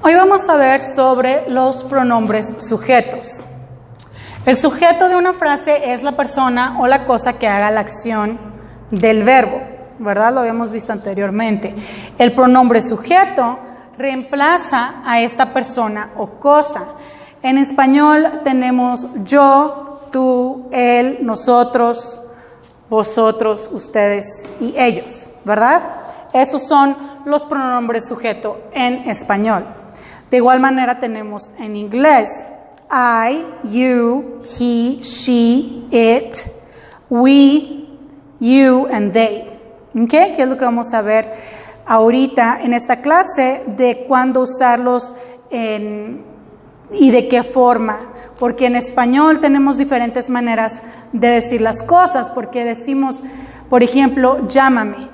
Hoy vamos a ver sobre los pronombres sujetos. El sujeto de una frase es la persona o la cosa que haga la acción del verbo, ¿verdad? Lo habíamos visto anteriormente. El pronombre sujeto reemplaza a esta persona o cosa. En español tenemos yo, tú, él, nosotros, vosotros, ustedes y ellos, ¿verdad? Esos son los pronombres sujeto en español. De igual manera tenemos en inglés I, you, he, she, it, we, you and they. ¿Okay? ¿Qué es lo que vamos a ver ahorita en esta clase de cuándo usarlos y de qué forma? Porque en español tenemos diferentes maneras de decir las cosas, porque decimos, por ejemplo, llámame.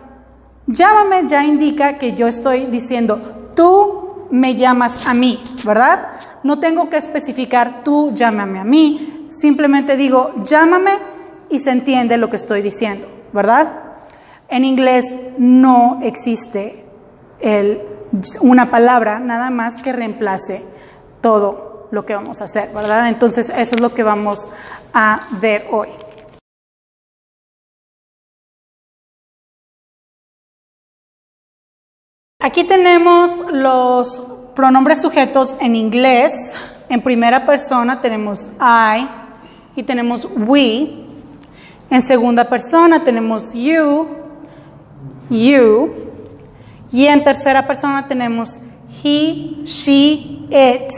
Llámame ya indica que yo estoy diciendo, tú me llamas a mí, ¿verdad? No tengo que especificar tú llámame a mí, simplemente digo llámame y se entiende lo que estoy diciendo, ¿verdad? En inglés no existe una palabra nada más que reemplace todo lo que vamos a hacer, ¿verdad? Entonces eso es lo que vamos a ver hoy. Aquí tenemos los pronombres sujetos en inglés. En primera persona tenemos I y tenemos we. En segunda persona tenemos you. Y en tercera persona tenemos he, she, it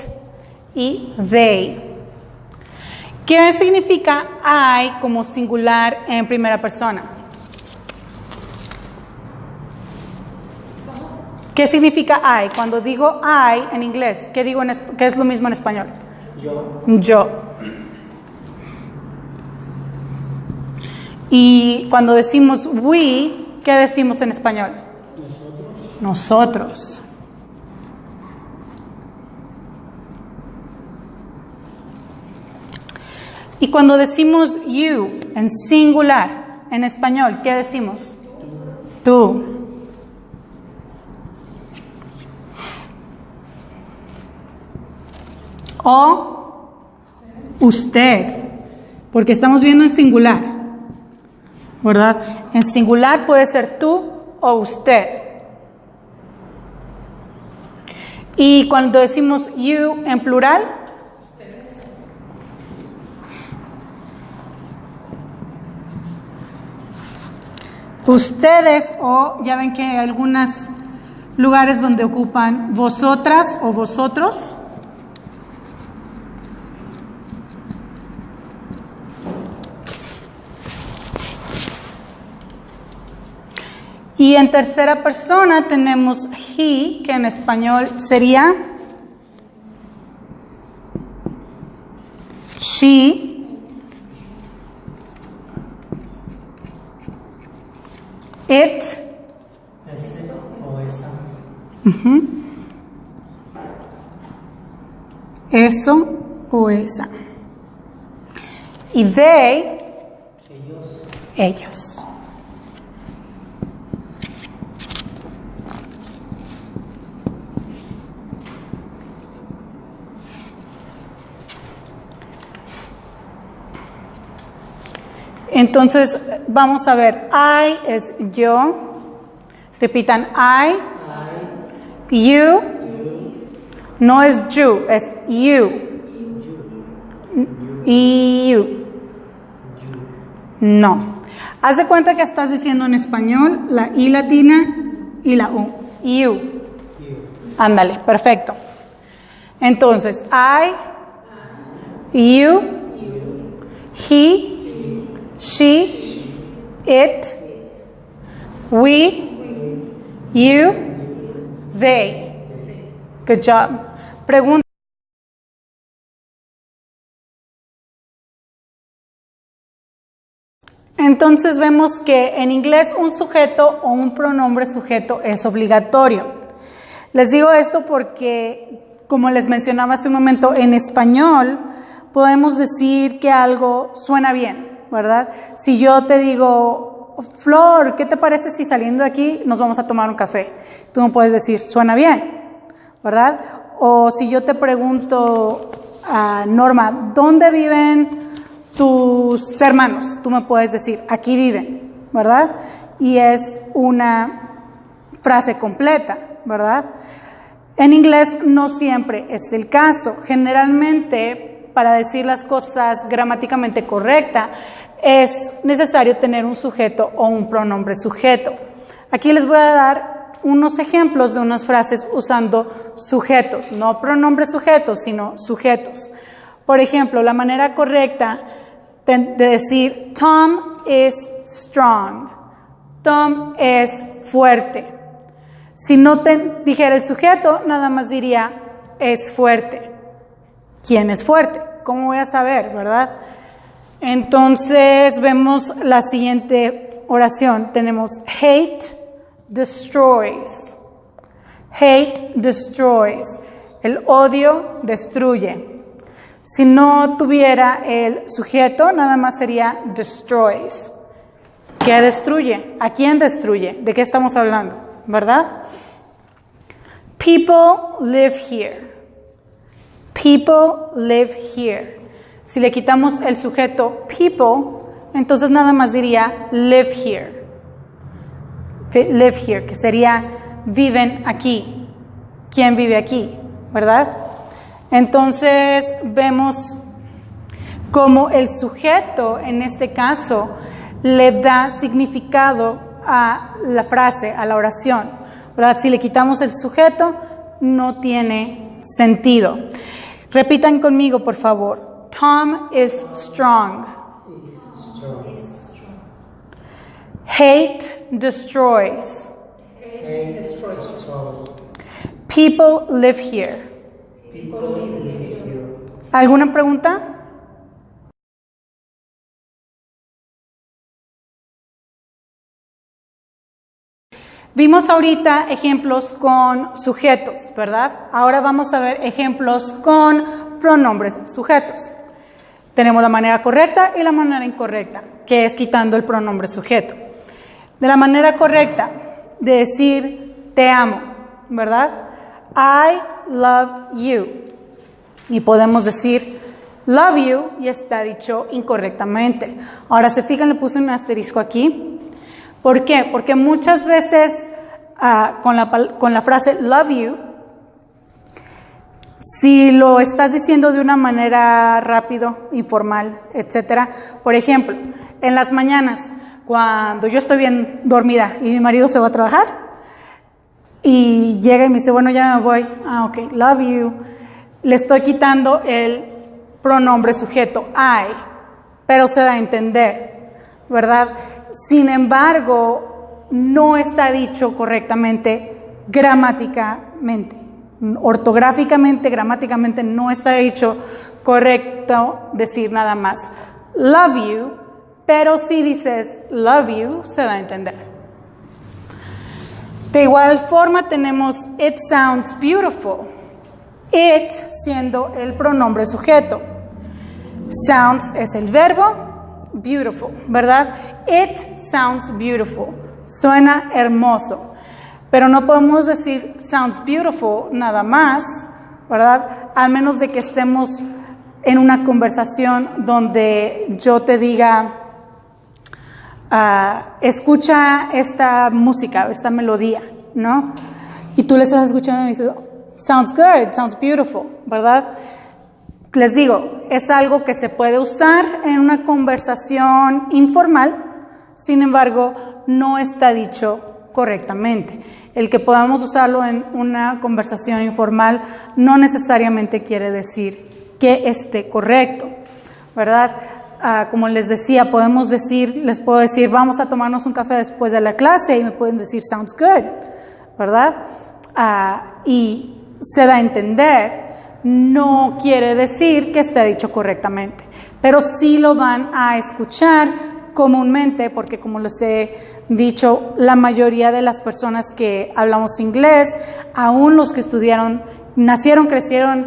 y they. ¿Qué significa I como singular en primera persona? ¿Qué significa I? Cuando digo I en inglés, ¿qué digo qué es lo mismo en español? Yo. Y cuando decimos we, ¿qué decimos en español? Nosotros. Y cuando decimos you en singular en español, ¿qué decimos? Tú. O usted, porque estamos viendo en singular, ¿verdad? En singular puede ser tú o usted. Y cuando decimos you en plural, ustedes, o ya ven que hay algunos lugares donde ocupan vosotras o vosotros. Y en tercera persona tenemos he, que en español sería she, it, ese o esa, eso o esa. Y they, ellos. Entonces, vamos a ver, I es yo, repitan I, you, no es you, es you, y you, no. Haz de cuenta que estás diciendo en español la I latina y la U, you, ándale, perfecto. Entonces, I, you, he, she, it, we, you, they. Good job. Pregunta. Entonces vemos que en inglés un sujeto o un pronombre sujeto es obligatorio. Les digo esto porque, como les mencionaba hace un momento, en español podemos decir que algo suena bien, ¿verdad? Si yo te digo, Flor, ¿qué te parece si saliendo de aquí nos vamos a tomar un café? Tú no puedes decir, suena bien, ¿verdad? O si yo te pregunto, Norma, ¿dónde viven tus hermanos? Tú me puedes decir, aquí viven, ¿verdad? Y es una frase completa, ¿verdad? En inglés no siempre es el caso. Generalmente, para decir las cosas gramáticamente correctas, es necesario tener un sujeto o un pronombre sujeto. Aquí les voy a dar unos ejemplos de unas frases usando sujetos, no pronombres sujetos, sino sujetos. Por ejemplo, la manera correcta de decir Tom is strong. Tom es fuerte. Si no te dijera el sujeto, nada más diría es fuerte. ¿Quién es fuerte? ¿Cómo voy a saber, verdad? Entonces vemos la siguiente oración. Tenemos hate destroys. Hate destroys. El odio destruye. Si no tuviera el sujeto, nada más sería destroys. ¿Qué destruye? ¿A quién destruye? ¿De qué estamos hablando? ¿Verdad? People live here. People live here. Si le quitamos el sujeto people, entonces nada más diría live here. Live here, que sería viven aquí. ¿Quién vive aquí? ¿Verdad? Entonces vemos cómo el sujeto, en este caso, le da significado a la frase, a la oración, ¿verdad? Si le quitamos el sujeto, no tiene sentido. Repitan conmigo, por favor. Tom is strong. Hate destroys. People live here. ¿Alguna pregunta? Vimos ahorita ejemplos con sujetos, ¿verdad? Ahora vamos a ver ejemplos con pronombres sujetos. Tenemos la manera correcta y la manera incorrecta, que es quitando el pronombre sujeto. De la manera correcta, de decir te amo, ¿verdad? I love you. Y podemos decir love you y está dicho incorrectamente. Ahora, se fijan, le puse un asterisco aquí. ¿Por qué? Porque muchas veces con la frase love you, si lo estás diciendo de una manera rápido, informal, etcétera. Por ejemplo, en las mañanas, cuando yo estoy bien dormida y mi marido se va a trabajar y llega y me dice, bueno, ya me voy. Ok, love you. Le estoy quitando el pronombre sujeto I, pero se da a entender, ¿verdad? Sin embargo, no está dicho correctamente gramáticamente. Ortográficamente, gramáticamente no está dicho correcto decir nada más love you, pero si dices love you, se da a entender. De igual forma tenemos it sounds beautiful. It siendo el pronombre sujeto. Sounds es el verbo. Beautiful, ¿verdad? It sounds beautiful. Suena hermoso. Pero no podemos decir sounds beautiful nada más, ¿verdad? Al menos de que estemos en una conversación donde yo te diga, escucha esta música, esta melodía, ¿no? Y tú le estás escuchando y dices, sounds good, sounds beautiful, ¿verdad? Les digo, es algo que se puede usar en una conversación informal, sin embargo, no está dicho correctamente. El que podamos usarlo en una conversación informal no necesariamente quiere decir que esté correcto, ¿verdad? Como les decía, les puedo decir, vamos a tomarnos un café después de la clase y me pueden decir, sounds good, ¿verdad? Y se da a entender. No quiere decir que esté dicho correctamente, pero sí lo van a escuchar comúnmente, porque como les he dicho, la mayoría de las personas que hablamos inglés, aún los que estudiaron, nacieron, crecieron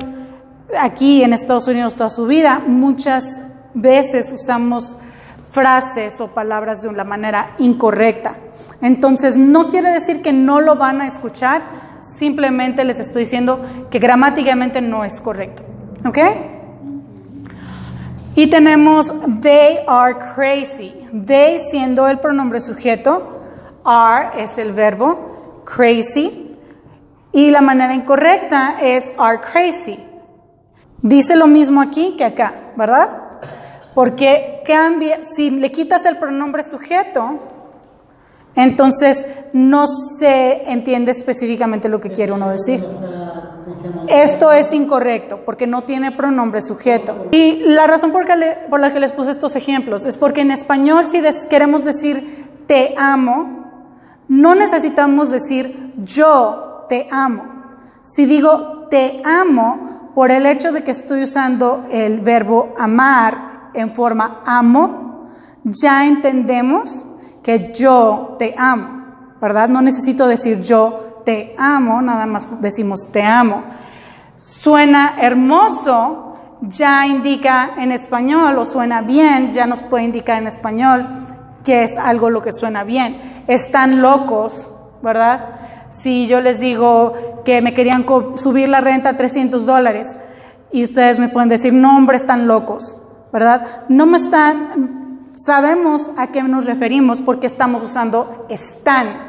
aquí en Estados Unidos toda su vida, muchas veces usamos frases o palabras de una manera incorrecta. Entonces, no quiere decir que no lo van a escuchar, simplemente les estoy diciendo que gramáticamente no es correcto. ¿Ok? Y tenemos they are crazy. They siendo el pronombre sujeto, are es el verbo, crazy. Y la manera incorrecta es are crazy. Dice lo mismo aquí que acá, ¿verdad? Porque cambia, si le quitas el pronombre sujeto, entonces no se entiende específicamente lo que quiere uno decir. Esto es incorrecto porque no tiene pronombre sujeto. Y la razón por la que les puse estos ejemplos es porque en español si queremos decir te amo, no necesitamos decir yo te amo. Si digo te amo, por el hecho de que estoy usando el verbo amar en forma amo, ya entendemos que yo te amo, ¿verdad? No necesito decir yo te amo, nada más decimos te amo. Suena hermoso, ya indica en español, o suena bien, ya nos puede indicar en español que es algo lo que suena bien. Están locos, ¿verdad? Si yo les digo que me querían subir la renta a $300 y ustedes me pueden decir, no hombre, están locos, ¿verdad? Sabemos a qué nos referimos porque estamos usando están.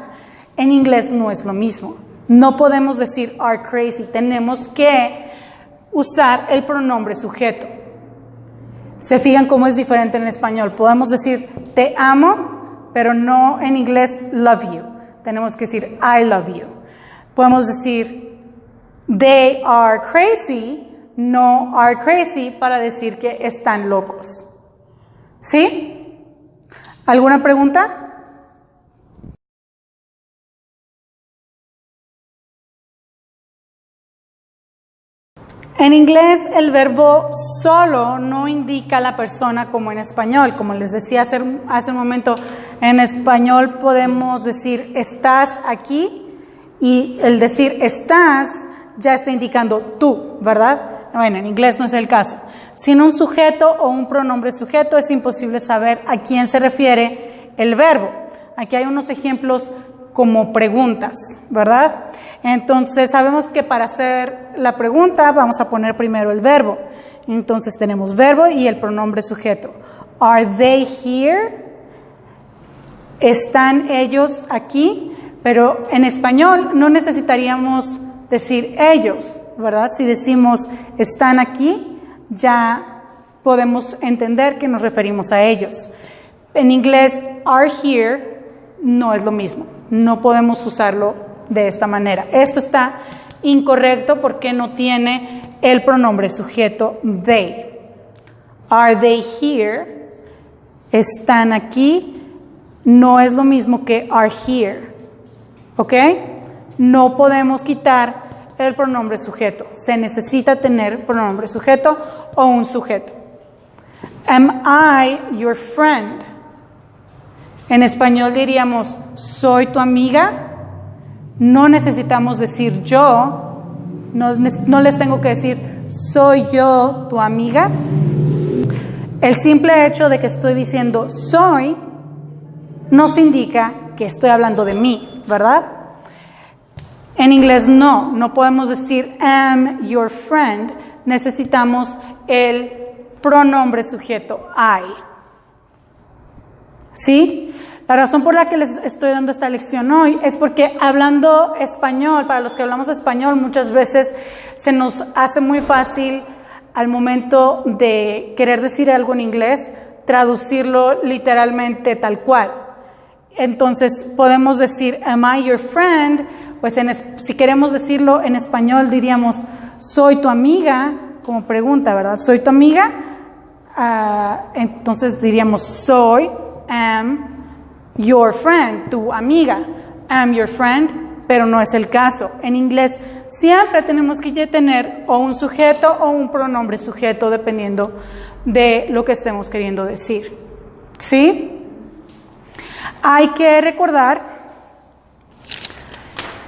En inglés no es lo mismo. No podemos decir are crazy. Tenemos que usar el pronombre sujeto. ¿Se fijan cómo es diferente en español? Podemos decir te amo, pero no en inglés love you. Tenemos que decir I love you. Podemos decir they are crazy, no are crazy para decir que están locos. ¿Sí? ¿Alguna pregunta? En inglés el verbo solo no indica a la persona como en español. Como les decía hace un momento, en español podemos decir estás aquí y el decir estás ya está indicando tú, ¿verdad? Bueno, en inglés no es el caso. Sin un sujeto o un pronombre sujeto es imposible saber a quién se refiere el verbo. Aquí hay unos ejemplos como preguntas, ¿verdad? Entonces sabemos que para hacer la pregunta vamos a poner primero el verbo. Entonces tenemos verbo y el pronombre sujeto. Are they here? ¿Están ellos aquí? Pero en español no necesitaríamos decir ellos, ¿verdad? Si decimos están aquí, ya podemos entender que nos referimos a ellos. En inglés, are here no es lo mismo. No podemos usarlo de esta manera. Esto está incorrecto porque no tiene el pronombre sujeto they. Are they here? Están aquí. No es lo mismo que are here. ¿Ok? No podemos quitar el pronombre sujeto. Se necesita tener pronombre sujeto o un sujeto. Am I your friend? En español diríamos, ¿soy tu amiga? No necesitamos decir yo, no les tengo que decir, ¿soy yo tu amiga? El simple hecho de que estoy diciendo soy, nos indica que estoy hablando de mí, ¿verdad? En inglés no podemos decir am your friend, necesitamos el pronombre sujeto I. ¿Sí? La razón por la que les estoy dando esta lección hoy es porque hablando español, para los que hablamos español, muchas veces se nos hace muy fácil al momento de querer decir algo en inglés, traducirlo literalmente tal cual. Entonces podemos decir, am I your friend? Pues si queremos decirlo en español diríamos, soy tu amiga, como pregunta, ¿verdad? ¿Soy tu amiga? Entonces diríamos, soy, am your friend, tu amiga, am your friend, pero no es el caso. En inglés siempre tenemos que tener o un sujeto o un pronombre sujeto dependiendo de lo que estemos queriendo decir. ¿Sí? Hay que recordar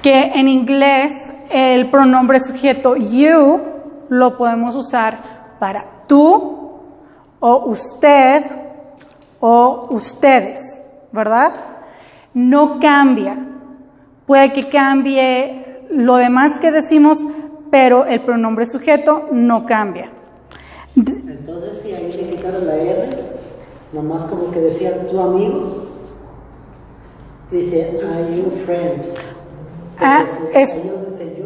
que en inglés el pronombre sujeto you lo podemos usar para tú o usted o ustedes, ¿verdad? No cambia. Puede que cambie lo demás que decimos, pero el pronombre sujeto no cambia. Entonces, si ahí le quitaron la R, nomás como que decía tu amigo, dice, are you friend? Ahí donde dice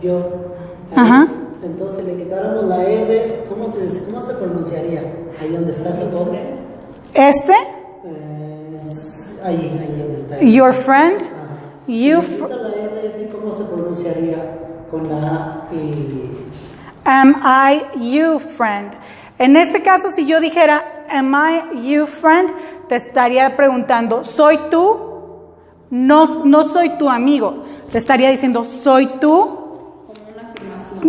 yo. Ajá. Entonces le quitaron la R, ¿cómo se pronunciaría? Ahí donde está ese todo. Ahí donde está. Your friend. You si le quita la R, ¿cómo se pronunciaría con la A y... Am I you friend? En este caso, si yo dijera, am I you friend, te estaría preguntando, ¿soy tú? No soy tu amigo. Te estaría diciendo, ¿soy tú? Como una afirmación.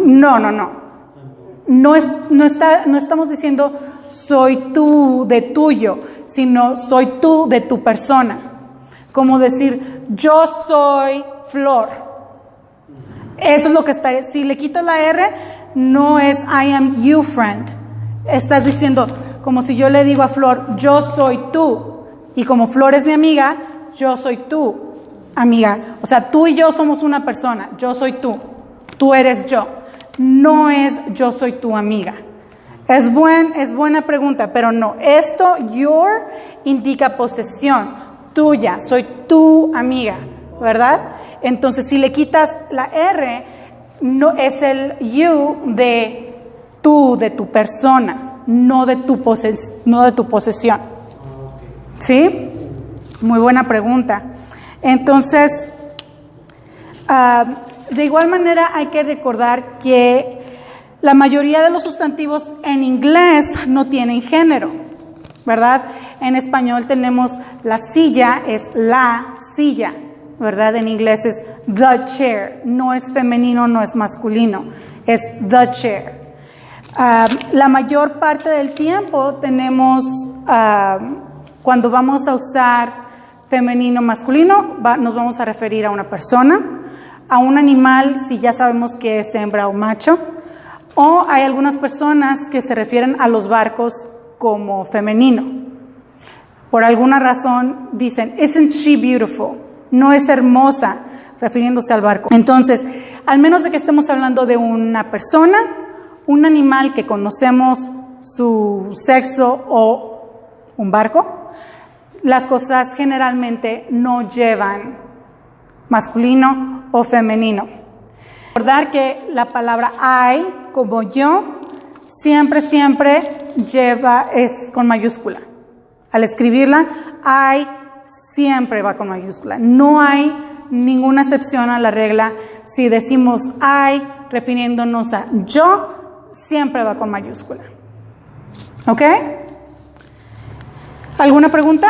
No estamos diciendo, soy tú de tuyo, sino soy tú de tu persona. Como decir, yo soy Flor. Eso es lo que estaría. Si le quitas la R, no es I am you friend. Estás diciendo, como si yo le digo a Flor, yo soy tú. Y como Flor es mi amiga, yo soy tú, amiga. O sea, tú y yo somos una persona. Yo soy tú. Tú eres yo. No es yo soy tu amiga. Es buena pregunta, pero no. Esto, your, indica posesión. Tuya. Soy tu amiga. ¿Verdad? Entonces, si le quitas la R, no es el you de tú, de tu persona, no de tu posesión. ¿Sí? Muy buena pregunta. Entonces, de igual manera hay que recordar que la mayoría de los sustantivos en inglés no tienen género, ¿verdad? En español tenemos la silla, es la silla, ¿verdad? En inglés es the chair, no es femenino, no es masculino, es the chair. La mayor parte del tiempo tenemos, cuando vamos a usar femenino, masculino, nos vamos a referir a una persona, a un animal si ya sabemos que es hembra o macho, o hay algunas personas que se refieren a los barcos como femenino. Por alguna razón dicen, isn't she beautiful? No es hermosa, refiriéndose al barco. Entonces, al menos de que estemos hablando de una persona, un animal que conocemos su sexo o un barco, las cosas generalmente no llevan masculino o femenino. Recordar que la palabra I, como yo, siempre es con mayúscula. Al escribirla, I siempre va con mayúscula. No hay ninguna excepción a la regla. Si decimos I refiriéndonos a yo, siempre va con mayúscula. ¿Ok? ¿Alguna pregunta?